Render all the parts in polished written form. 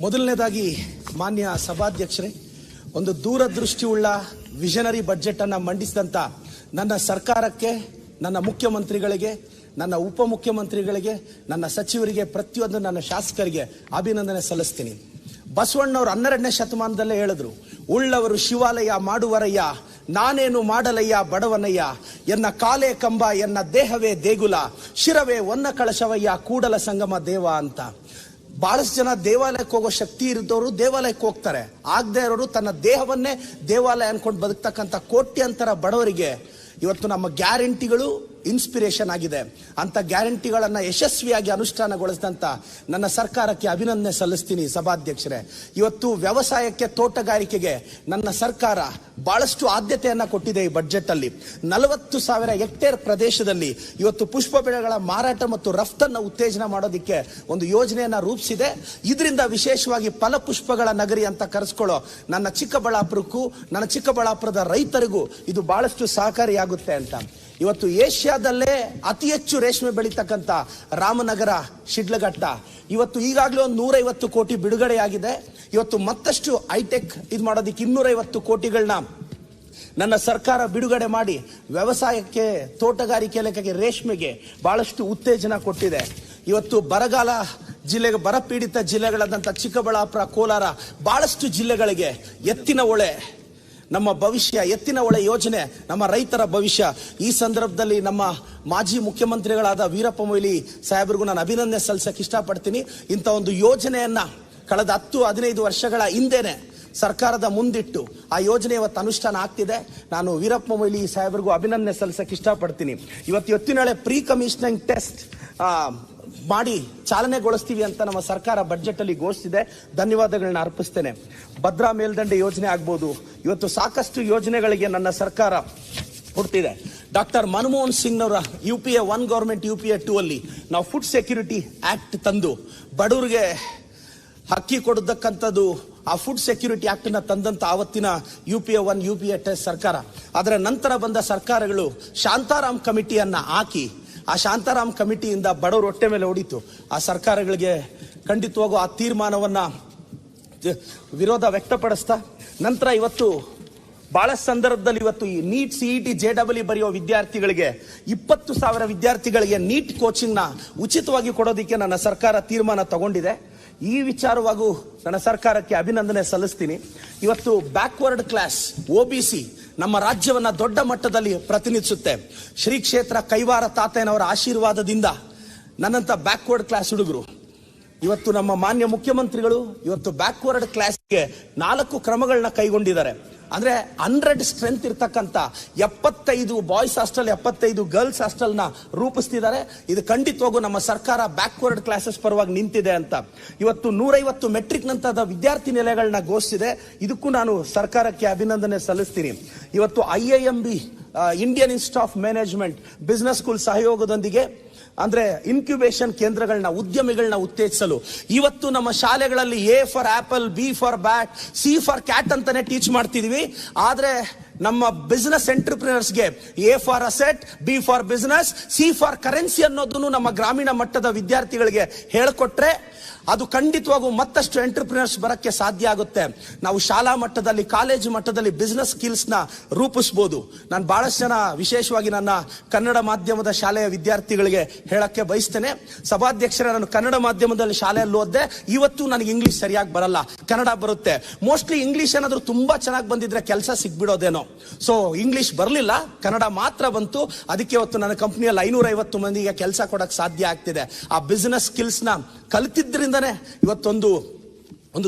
ಮೊದಲನೇದಾಗಿ ಮಾನ್ಯ ಸಭಾಧ್ಯಕ್ಷರೇ, ಒಂದು ದೂರದೃಷ್ಟಿಯುಳ್ಳ ವಿಷನರಿ ಬಜೆಟ್ ಅನ್ನು ಮಂಡಿಸಿದಂತ ನನ್ನ ಸರ್ಕಾರಕ್ಕೆ, ನನ್ನ ಮುಖ್ಯಮಂತ್ರಿಗಳಿಗೆ, ನನ್ನ ಉಪಮುಖ್ಯಮಂತ್ರಿಗಳಿಗೆ, ನನ್ನ ಸಚಿವರಿಗೆ, ಪ್ರತಿಯೊಂದು ನನ್ನ ಶಾಸಕರಿಗೆ ಅಭಿನಂದನೆ ಸಲ್ಲಿಸ್ತೀನಿ. ಬಸವಣ್ಣವರು 12ನೇ ಶತಮಾನದಲ್ಲೇ ಹೇಳಿದ್ರು, ಉಳ್ಳವರು ಶಿವಾಲಯ ಮಾಡುವರಯ್ಯ, ನಾನೇನು ಮಾಡಲಯ್ಯ ಬಡವನಯ್ಯ, ಎನ್ನ ಕಾಲೇ ಕಂಬ, ಎನ್ನ ದೇಹವೇ ದೇಗುಲ, ಶಿರವೇ ಒನ್ನ ಕಳಶವಯ್ಯ, ಕೂಡಲ ಸಂಗಮ ದೇವ ಅಂತ. ಬಹಳಷ್ಟು ಜನ ದೇವಾಲಯಕ್ಕೆ ಹೋಗೋ ಶಕ್ತಿ ಇರಿದವರು ದೇವಾಲಯಕ್ಕೆ ಹೋಗ್ತಾರೆ. ಆಗದೆ ಇರೋರು ತನ್ನ ದೇಹವನ್ನೇ ದೇವಾಲಯ ಅನ್ಕೊಂಡು ಬದುಕ್ತಕ್ಕಂಥ ಕೋಟ್ಯಾಂತರ ಬಡವರಿಗೆ ಇವತ್ತು ನಮ್ಮ ಗ್ಯಾರಂಟಿಗಳು ಇನ್ಸ್ಪಿರೇಷನ್ ಆಗಿದೆ. ಅಂತ ಗ್ಯಾರಂಟಿಗಳನ್ನ ಯಶಸ್ವಿಯಾಗಿ ಅನುಷ್ಠಾನಗೊಳಿಸಿದಂತ ನನ್ನ ಸರ್ಕಾರಕ್ಕೆ ಅಭಿನಂದನೆ ಸಲ್ಲಿಸ್ತೀನಿ. ಸಭಾಧ್ಯಕ್ಷರೇ, ಇವತ್ತು ವ್ಯವಸಾಯಕ್ಕೆ, ತೋಟಗಾರಿಕೆಗೆ ನನ್ನ ಸರ್ಕಾರ ಬಹಳಷ್ಟು ಆದ್ಯತೆಯನ್ನ ಕೊಟ್ಟಿದೆ. ಈ ಬಜೆಟ್ ಅಲ್ಲಿ 40,000 ಹೆಕ್ಟೇರ್ ಪ್ರದೇಶದಲ್ಲಿ ಇವತ್ತು ಪುಷ್ಪ ಬೆಳೆಗಳ ಮಾರಾಟ ಮತ್ತು ರಫ್ತನ್ನು ಉತ್ತೇಜನ ಮಾಡೋದಕ್ಕೆ ಒಂದು ಯೋಜನೆಯನ್ನ ರೂಪಿಸಿದೆ. ಇದರಿಂದ ವಿಶೇಷವಾಗಿ ಫಲಪುಷ್ಪಗಳ ನಗರಿ ಅಂತ ಕರೆಸ್ಕೊಳ್ಳೋ ನನ್ನ ಚಿಕ್ಕಬಳ್ಳಾಪುರಕ್ಕೂ, ನನ್ನ ಚಿಕ್ಕಬಳ್ಳಾಪುರದ ರೈತರಿಗೂ ಇದು ಬಹಳಷ್ಟು ಸಹಕಾರಿಯಾಗುತ್ತೆ ಅಂತ. ಇವತ್ತು ಏಷ್ಯಾದಲ್ಲೇ ಅತಿ ಹೆಚ್ಚು ರೇಷ್ಮೆ ಬೆಳೀತಕ್ಕಂಥ ರಾಮನಗರ, ಶಿಡ್ಲಘಟ್ಟ ಇವತ್ತು ಈಗಾಗಲೇ ಒಂದು 150 ಕೋಟಿ ಬಿಡುಗಡೆಯಾಗಿದೆ. ಇವತ್ತು ಮತ್ತಷ್ಟು ಹೈಟೆಕ್ ಇದು ಮಾಡೋದಕ್ಕೆ 250 ಕೋಟಿಗಳನ್ನ ನನ್ನ ಸರ್ಕಾರ ಬಿಡುಗಡೆ ಮಾಡಿ ವ್ಯವಸಾಯಕ್ಕೆ, ತೋಟಗಾರಿಕೆ ಇಲಾಖೆಗೆ, ರೇಷ್ಮೆಗೆ ಬಹಳಷ್ಟು ಉತ್ತೇಜನ ಕೊಟ್ಟಿದೆ. ಇವತ್ತು ಬರಗಾಲ ಜಿಲ್ಲೆಗೆ, ಬರಪೀಡಿತ ಜಿಲ್ಲೆಗಳಾದಂಥ ಚಿಕ್ಕಬಳ್ಳಾಪುರ, ಕೋಲಾರ ಬಹಳಷ್ಟು ಜಿಲ್ಲೆಗಳಿಗೆ ಎತ್ತಿನ ಹೊಳೆ ನಮ್ಮ ಭವಿಷ್ಯ, ಎತ್ತಿನ ಹೊಳೆ ಯೋಜನೆ ನಮ್ಮ ರೈತರ ಭವಿಷ್ಯ. ಈ ಸಂದರ್ಭದಲ್ಲಿ ನಮ್ಮ ಮಾಜಿ ಮುಖ್ಯಮಂತ್ರಿಗಳಾದ ವೀರಪ್ಪ ಮೊಯ್ಲಿ ಸಾಹೇಬ್ರಿಗೂ ನಾನು ಅಭಿನಂದನೆ ಸಲ್ಲಿಸಕ್ಕೆ ಇಷ್ಟಪಡ್ತೀನಿ. ಇಂಥ ಒಂದು ಯೋಜನೆಯನ್ನ ಕಳೆದ 10-15 ವರ್ಷಗಳ ಹಿಂದೆನೆ ಸರ್ಕಾರದ ಮುಂದಿಟ್ಟು ಆ ಯೋಜನೆ ಇವತ್ತು ಅನುಷ್ಠಾನ ಆಗ್ತಿದೆ. ನಾನು ವೀರಪ್ಪ ಮೊಯ್ಲಿ ಸಾಹೇಬ್ರಿಗೂ ಅಭಿನಂದನೆ ಸಲ್ಲಿಸಕ್ಕೆ ಇಷ್ಟಪಡ್ತೀನಿ. ಇವತ್ತು ಎತ್ತಿನ ಹೊಳೆ ಪ್ರೀ ಕಮಿಷನಿಂಗ್ ಟೆಸ್ಟ್ ಮಾಡಿ ಚಾಲನೆಗೊಳಿಸ್ತೀವಿ ಅಂತ ನಮ್ಮ ಸರ್ಕಾರ ಬಜೆಟ್ ಅಲ್ಲಿ ಘೋಷಿಸಿದೆ. ಧನ್ಯವಾದಗಳನ್ನ ಅರ್ಪಿಸ್ತೇನೆ. ಭದ್ರಾ ಮೇಲ್ದಂಡೆ ಯೋಜನೆ ಆಗ್ಬೋದು, ಇವತ್ತು ಸಾಕಷ್ಟು ಯೋಜನೆಗಳಿಗೆ ನನ್ನ ಸರ್ಕಾರ ಹುಟ್ಟಿದೆ. ಡಾಕ್ಟರ್ ಮನಮೋಹನ್ ಸಿಂಗ್ ಅವರ UPA 1 ಗವರ್ಮೆಂಟ್ UPA 2 ಅಲ್ಲಿ ನಾವು ಫುಡ್ ಸೆಕ್ಯೂರಿಟಿ ಆಕ್ಟ್ ತಂದು ಬಡವರಿಗೆ ಅಕ್ಕಿ ಕೊಡತಕ್ಕಂಥದ್ದು, ಆ ಫುಡ್ ಸೆಕ್ಯೂರಿಟಿ ಆಕ್ಟ್ ನ ತಂದಂತ ಆವತ್ತಿನ UPA 1 UPA 2 ಸರ್ಕಾರ. ಅದರ ನಂತರ ಬಂದ ಸರ್ಕಾರಗಳು ಶಾಂತಾರಾಮ್ ಕಮಿಟಿಯನ್ನ ಹಾಕಿ, ಆ ಶಾಂತಾರಾಮ್ ಕಮಿಟಿಯಿಂದ ಬಡವರು ಹೊಟ್ಟೆ ಮೇಲೆ ಹೊಡಿತು. ಆ ಸರ್ಕಾರಗಳಿಗೆ ಖಂಡಿತವಾಗೂ ಆ ತೀರ್ಮಾನವನ್ನ ವಿರೋಧ ವ್ಯಕ್ತಪಡಿಸ್ತಾ ನಂತರ ಇವತ್ತು ಬಹಳ ಸಂದರ್ಭದಲ್ಲಿ ಇವತ್ತು ಈ ನೀಟ್, CET, JEE ಬರೆಯೋ ವಿದ್ಯಾರ್ಥಿಗಳಿಗೆ 20,000 ವಿದ್ಯಾರ್ಥಿಗಳಿಗೆ ನೀಟ್ ಕೋಚಿಂಗ್ ನ ಉಚಿತವಾಗಿ ಕೊಡೋದಕ್ಕೆ ನನ್ನ ಸರ್ಕಾರ ತೀರ್ಮಾನ ತಗೊಂಡಿದೆ. ಈ ವಿಚಾರವಾಗೂ ನನ್ನ ಸರ್ಕಾರಕ್ಕೆ ಅಭಿನಂದನೆ ಸಲ್ಲಿಸ್ತೀನಿ. ಇವತ್ತು ಬ್ಯಾಕ್ವರ್ಡ್ ಕ್ಲಾಸ್ OBC ನಮ್ಮ ರಾಜ್ಯವನ್ನ ದೊಡ್ಡ ಮಟ್ಟದಲ್ಲಿ ಪ್ರತಿನಿಧಿಸುತ್ತೆ. ಶ್ರೀ ಕ್ಷೇತ್ರ ಕೈವಾರ ತಾತಯ್ಯನವರ ಆಶೀರ್ವಾದದಿಂದ ನನ್ನಂತ ಬ್ಯಾಕ್ವರ್ಡ್ ಕ್ಲಾಸ್ ಹುಡುಗರು ಇವತ್ತು ನಮ್ಮ ಮಾನ್ಯ ಮುಖ್ಯಮಂತ್ರಿಗಳು ಇವತ್ತು ಬ್ಯಾಕ್ವರ್ಡ್ ಕ್ಲಾಸ್ಗೆ 4 ಕ್ರಮಗಳನ್ನ ಕೈಗೊಂಡಿದ್ದಾರೆ. ಅಂದ್ರೆ 100 ಸ್ಟ್ರೆಂತ್ ಇರ್ತಕ್ಕಂಥ 75 ಬಾಯ್ಸ್ ಹಾಸ್ಟೆಲ್, 75 ಗರ್ಲ್ಸ್ ಹಾಸ್ಟೆಲ್ ನ ರೂಪಿಸ್ತಿದ್ದಾರೆ. ಇದು ಖಂಡಿತವಾಗೂ ನಮ್ಮ ಸರ್ಕಾರ ಬ್ಯಾಕ್ವರ್ಡ್ ಕ್ಲಾಸಸ್ ಪರವಾಗಿ ನಿಂತಿದೆ ಅಂತ. ಇವತ್ತು 150 ಮೆಟ್ರಿಕ್ ನಂತರದ ವಿದ್ಯಾರ್ಥಿ ನಿಲಯಗಳನ್ನ ಘೋಷಿಸಿದೆ. ಇದಕ್ಕೂ ನಾನು ಸರ್ಕಾರಕ್ಕೆ ಅಭಿನಂದನೆ ಸಲ್ಲಿಸ್ತೀನಿ. ಇವತ್ತು IIMB, Indian institute of management, business school ಸಹಯೋಗದೊಂದಿಗೆ ಅಂದ್ರೆ ಇನ್ಕ್ಯುಬೇಷನ್ ಕೇಂದ್ರಗಳನ್ನ, ಉದ್ಯಮಿಗಳನ್ನ ಉತ್ತೇಜಿಸಲು ಇವತ್ತು ನಮ್ಮ ಶಾಲೆಗಳಲ್ಲಿ A for apple, B for bat, C for cat ಅಂತಾನೆ ಟೀಚ್ ಮಾಡ್ತಿದೀವಿ. ಆದ್ರೆ ನಮ್ಮ ಬಿಸಿನೆಸ್ ಎಂಟರ್ಪ್ರಿನರ್ಸ್ಗೆ A for asset, B for business, C for currency ಅನ್ನೋದನ್ನು ನಮ್ಮ ಗ್ರಾಮೀಣ ಮಟ್ಟದ ವಿದ್ಯಾರ್ಥಿಗಳಿಗೆ ಹೇಳಿಕೊಟ್ರೆ ಅದು ಖಂಡಿತವಾಗೂ ಮತ್ತಷ್ಟು ಎಂಟರ್ಪ್ರಿನರ್ಸ್ ಬರಕ್ಕೆ ಸಾಧ್ಯ ಆಗುತ್ತೆ. ನಾವು ಶಾಲಾ ಮಟ್ಟದಲ್ಲಿ, ಕಾಲೇಜು ಮಟ್ಟದಲ್ಲಿ ಬಿಸಿನೆಸ್ ಸ್ಕಿಲ್ಸ್ ನ ರೂಪಿಸಬಹುದು. ನಾನು ಬಹಳಷ್ಟು ಜನ, ವಿಶೇಷವಾಗಿ ನನ್ನ ಕನ್ನಡ ಮಾಧ್ಯಮದ ಶಾಲೆಯ ವಿದ್ಯಾರ್ಥಿಗಳಿಗೆ ಹೇಳಕ್ಕೆ ಬಯಸ್ತೇನೆ. ಸಭಾಧ್ಯಕ್ಷರೇ, ನಾನು ಕನ್ನಡ ಮಾಧ್ಯಮದಲ್ಲಿ ಶಾಲೆಯಲ್ಲಿ ಓದಿದೆ. ಇವತ್ತು ನನಗೆ ಇಂಗ್ಲಿಷ್ ಸರಿಯಾಗಿ ಬರಲ್ಲ, ಕನ್ನಡ ಬರುತ್ತೆ. ಮೋಸ್ಟ್ಲಿ ಇಂಗ್ಲಿಷ್ ಏನಾದ್ರು ತುಂಬಾ ಚೆನ್ನಾಗಿ ಬಂದಿದ್ರೆ ಕೆಲಸ ಸಿಗ್ಬಿಡೋದೇನೋ. ಸೊ ಇಂಗ್ಲಿಷ್ ಬರಲಿಲ್ಲ, ಕನ್ನಡ ಮಾತ್ರ ಬಂತು. ಅದಕ್ಕೆ ಇವತ್ತು ನನ್ನ ಕಂಪನಿಯಲ್ಲಿ 550 ಮಂದಿಗೆ ಕೆಲಸ ಕೊಡಕ್ಕೆ ಸಾಧ್ಯ ಆಗ್ತಿದೆ. ಆ ಬಿಸಿನೆಸ್ ಸ್ಕಿಲ್ಸ್ ನ ಕಲಿತಿದ್ರಿಂದನೇ ಇವತ್ತೊಂದು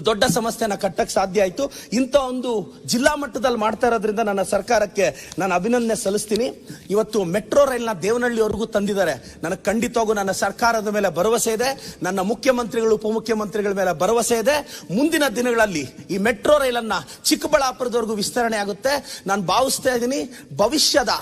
ದೊಡ್ಡ ಸಮಸ್ಯೆನ ಕಟ್ಟಕ್ಕೆ ಸಾಧ್ಯ ಆಯ್ತು. ಇಂಥ ಒಂದು ಜಿಲ್ಲಾ ಮಟ್ಟದಲ್ಲಿ ಮಾಡ್ತಾ ಇರೋದ್ರಿಂದ ನನ್ನ ಸರ್ಕಾರಕ್ಕೆ ನಾನು ಅಭಿನಂದನೆ ಸಲ್ಲಿಸ್ತೀನಿ. ಇವತ್ತು ಮೆಟ್ರೋ ರೈಲ್ನ ದೇವನಹಳ್ಳಿವರೆಗೂ ತಂದಿದ್ದಾರೆ. ನನಗೆ ಖಂಡಿತವಾಗೂ ನನ್ನ ಸರ್ಕಾರದ ಮೇಲೆ ಭರವಸೆ ಇದೆ, ನನ್ನ ಮುಖ್ಯಮಂತ್ರಿಗಳು, ಉಪಮುಖ್ಯಮಂತ್ರಿಗಳ ಮೇಲೆ ಭರವಸೆ ಇದೆ. ಮುಂದಿನ ದಿನಗಳಲ್ಲಿ ಈ ಮೆಟ್ರೋ ರೈಲನ್ನ ಚಿಕ್ಕಬಳ್ಳಾಪುರದವರೆಗೂ ವಿಸ್ತರಣೆ ಆಗುತ್ತೆ. ನಾನು ಭಾವಿಸ್ತಾ ಇದ್ದೀನಿ, ಭವಿಷ್ಯದ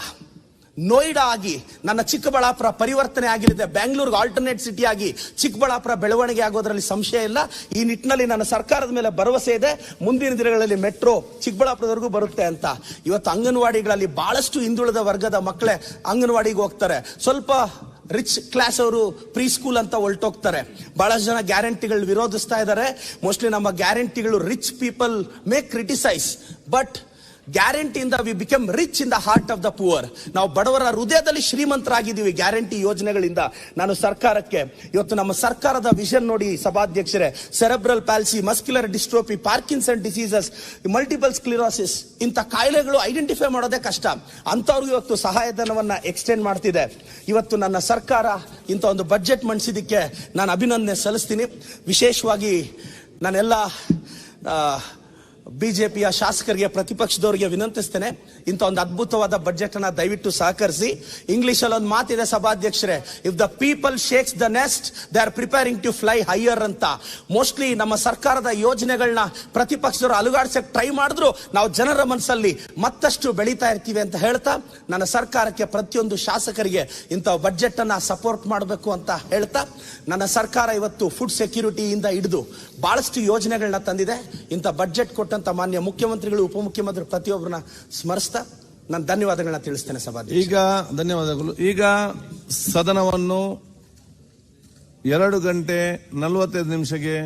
ನೋಯ್ಡಾ ಆಗಿ ನನ್ನ ಚಿಕ್ಕಬಳ್ಳಾಪುರ ಪರಿವರ್ತನೆ ಆಗಲಿದೆ. ಬೆಂಗಳೂರಿಗೆ ಆಲ್ಟರ್ನೇಟ್ ಸಿಟಿ ಆಗಿ ಚಿಕ್ಕಬಳ್ಳಾಪುರ ಬೆಳವಣಿಗೆ ಆಗೋದ್ರಲ್ಲಿ ಸಂಶಯ ಇಲ್ಲ. ಈ ನಿಟ್ಟಿನಲ್ಲಿ ನನ್ನ ಸರ್ಕಾರದ ಮೇಲೆ ಭರವಸೆ ಇದೆ. ಮುಂದಿನ ದಿನಗಳಲ್ಲಿ ಮೆಟ್ರೋ ಚಿಕ್ಕಬಳ್ಳಾಪುರದವರೆಗೂ ಬರುತ್ತೆ ಅಂತ. ಇವತ್ತು ಅಂಗನವಾಡಿಗಳಲ್ಲಿ ಬಹಳಷ್ಟು ಹಿಂದುಳಿದ ವರ್ಗದ ಮಕ್ಕಳೇ ಅಂಗನವಾಡಿಗೆ ಹೋಗ್ತಾರೆ. ಸ್ವಲ್ಪ ರಿಚ್ ಕ್ಲಾಸ್ ಅವರು ಪ್ರೀ ಸ್ಕೂಲ್ ಅಂತ ಹೊರಟೋಗ್ತಾರೆ. ಬಹಳಷ್ಟು ಜನ ಗ್ಯಾರಂಟಿಗಳು ವಿರೋಧಿಸ್ತಾ ಇದ್ದಾರೆ. ಮೋಸ್ಟ್ಲಿ ನಮ್ಮ ಗ್ಯಾರಂಟಿಗಳು rich people may criticise, but ಗ್ಯಾರಂಟಿಯಿಂದ we become rich in the heart of the poor. ನಾವು ಬಡವರ ಹೃದಯದಲ್ಲಿ ಶ್ರೀಮಂತರಾಗಿದ್ದೀವಿ ಗ್ಯಾರಂಟಿ ಯೋಜನೆಗಳಿಂದ. ನಾನು ಸರ್ಕಾರಕ್ಕೆ ಇವತ್ತು ನಮ್ಮ ಸರ್ಕಾರದ ವಿಷನ್ ನೋಡಿ ಸಭಾಧ್ಯಕ್ಷರೇ, cerebral palsy, muscular dystrophy, Parkinson diseases, multiple ಸ್ಕ್ಲಿರೋಸಿಸ್ ಇಂಥ ಕಾಯಿಲೆಗಳು ಐಡೆಂಟಿಫೈ ಮಾಡೋದೇ ಕಷ್ಟ. ಅಂತವ್ರಿಗೆ ಇವತ್ತು ಸಹಾಯಧನವನ್ನ ಎಕ್ಸ್ಟೆಂಡ್ ಮಾಡ್ತಿದೆ. ಇವತ್ತು ನನ್ನ ಸರ್ಕಾರ ಇಂಥ ಒಂದು ಬಜೆಟ್ ಮಂಡಿಸಿದ್ದಕ್ಕೆ ನಾನು ಅಭಿನಂದನೆ ಸಲ್ಲಿಸ್ತೀನಿ. ವಿಶೇಷವಾಗಿ ನಾನೆಲ್ಲ ಬಿಜೆಪಿಯ ಶಾಸಕರಿಗೆ, ಪ್ರತಿಪಕ್ಷದವರಿಗೆ ವಿನಂತಿಸ್ತೇನೆ, ಇಂಥ ಒಂದು ಅದ್ಭುತವಾದ ಬಜೆಟ್ ಅನ್ನ ದಯವಿಟ್ಟು ಸಹಕರಿಸಿ. ಇಂಗ್ಲಿಷ್ ಅಲ್ಲಿ ಒಂದು ಮಾತಿದೆ ಸಭಾಧ್ಯಕ್ಷರೇ, if the people shakes the nest they are preparing to fly higher ಅಂತ. ಮೋಸ್ಟ್ಲಿ ನಮ್ಮ ಸರ್ಕಾರದ ಯೋಜನೆಗಳನ್ನ ಪ್ರತಿಪಕ್ಷದವರು ಅಲುಗಾಡ್ಸಕ್ ಟ್ರೈ ಮಾಡಿದ್ರು ನಾವು ಜನರ ಮನಸ್ಸಲ್ಲಿ ಮತ್ತಷ್ಟು ಬೆಳೀತಾ ಇರ್ತೀವಿ ಅಂತ ಹೇಳ್ತಾ, ನನ್ನ ಸರ್ಕಾರಕ್ಕೆ ಪ್ರತಿಯೊಂದು ಶಾಸಕರಿಗೆ ಇಂಥ ಬಜೆಟ್ ಅನ್ನ ಸಪೋರ್ಟ್ ಮಾಡಬೇಕು ಅಂತ ಹೇಳ್ತಾ, ನನ್ನ ಸರ್ಕಾರ ಇವತ್ತು ಫುಡ್ ಸೆಕ್ಯೂರಿಟಿಯಿಂದ ಹಿಡಿದು ಬಹಳಷ್ಟು ಯೋಜನೆಗಳನ್ನ ತಂದಿದೆ. ಇಂಥ ಬಜೆಟ್ ಕೊಟ್ಟಂತ ಮಾನ್ಯ ಮುಖ್ಯಮಂತ್ರಿಗಳು, ಉಪಮುಖ್ಯಮಂತ್ರಿ ಪ್ರತಿಯೊಬ್ಬರನ್ನ ಸ್ಮರಿಸ್ತಾ ನಾನು ಧನ್ಯವಾದಗಳನ್ನ ತಿಳಿಸ್ತೇನೆ ಸಭಾಧ್ಯಕ್ಷ. ಈಗ ಧನ್ಯವಾದಗಳು. ಈಗ ಸದನವನ್ನು 2 ಗಂಟೆ 45 ನಿಮಿಷಕ್ಕೆ